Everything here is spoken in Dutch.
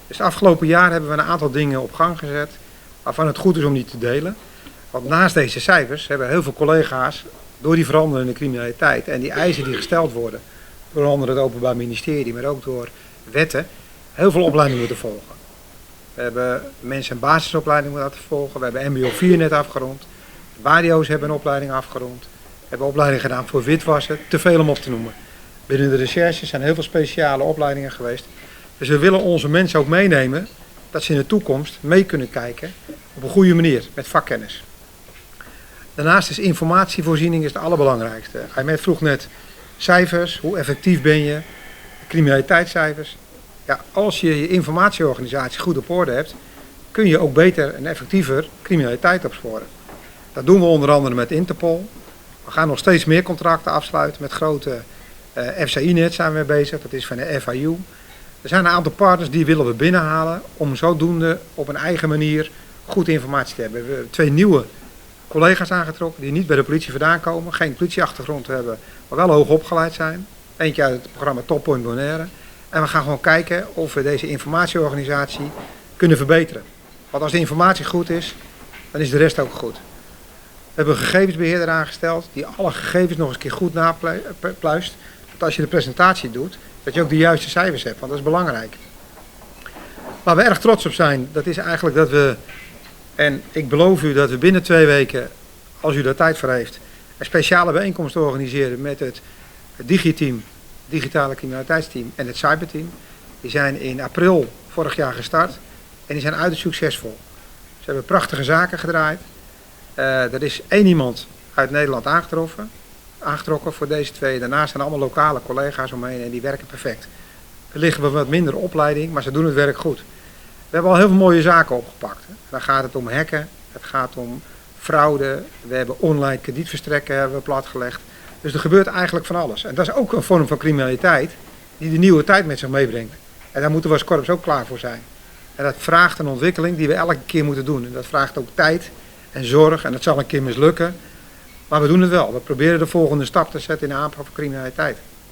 Dus het afgelopen jaar hebben we een aantal dingen op gang gezet waarvan het goed is om die te delen. Want naast deze cijfers hebben heel veel collega's door die veranderende criminaliteit en die eisen die gesteld worden, door onder het Openbaar Ministerie, maar ook door wetten, heel veel opleidingen moeten volgen. We hebben mensen een basisopleiding laten volgen, we hebben MBO 4 net afgerond, de BADIO's hebben een opleiding afgerond, we hebben opleiding gedaan voor witwassen, te veel om op te noemen. Binnen de recherche zijn heel veel speciale opleidingen geweest. Dus we willen onze mensen ook meenemen dat ze in de toekomst mee kunnen kijken op een goede manier met vakkennis. Daarnaast is informatievoorziening het allerbelangrijkste. Hij vroeg net cijfers, hoe effectief ben je, criminaliteitscijfers. Ja, als je je informatieorganisatie goed op orde hebt, kun je ook beter en effectiever criminaliteit opsporen. Dat doen we onder andere met Interpol. We gaan nog steeds meer contracten afsluiten met grote FCI-net zijn we mee bezig, dat is van de FIU. Er zijn een aantal partners die willen we binnenhalen om zodoende op een eigen manier goed informatie te hebben. We hebben 2 nieuwe collega's aangetrokken die niet bij de politie vandaan komen, geen politieachtergrond hebben, maar wel hoog opgeleid zijn. Eentje uit het programma Toppoint Bonaire. En we gaan gewoon kijken of we deze informatieorganisatie kunnen verbeteren. Want als de informatie goed is, dan is de rest ook goed. We hebben een gegevensbeheerder aangesteld die alle gegevens nog eens een keer goed napluist. Dat als je de presentatie doet, dat je ook de juiste cijfers hebt, want dat is belangrijk. Waar we erg trots op zijn, dat is eigenlijk dat we, en ik beloof u dat we binnen 2 weken, als u daar tijd voor heeft, een speciale bijeenkomst organiseren met het digiteam, digitale criminaliteitsteam en het cyberteam. Die zijn in april vorig jaar gestart en die zijn uiterst succesvol. Ze hebben prachtige zaken gedraaid. Er is 1 iemand uit Nederland aangetrokken voor deze 2. Daarnaast zijn allemaal lokale collega's omheen en die werken perfect. Er liggen wat minder opleiding, maar ze doen het werk goed. We hebben al heel veel mooie zaken opgepakt. Dan gaat het om hacken, het gaat om fraude, we hebben online kredietverstrekken hebben we platgelegd. Dus er gebeurt eigenlijk van alles. En dat is ook een vorm van criminaliteit die de nieuwe tijd met zich meebrengt. En daar moeten we als korps ook klaar voor zijn. En dat vraagt een ontwikkeling die we elke keer moeten doen. En dat vraagt ook tijd en zorg en dat zal een keer mislukken. Maar we doen het wel. We proberen de volgende stap te zetten in de aanpak van criminaliteit.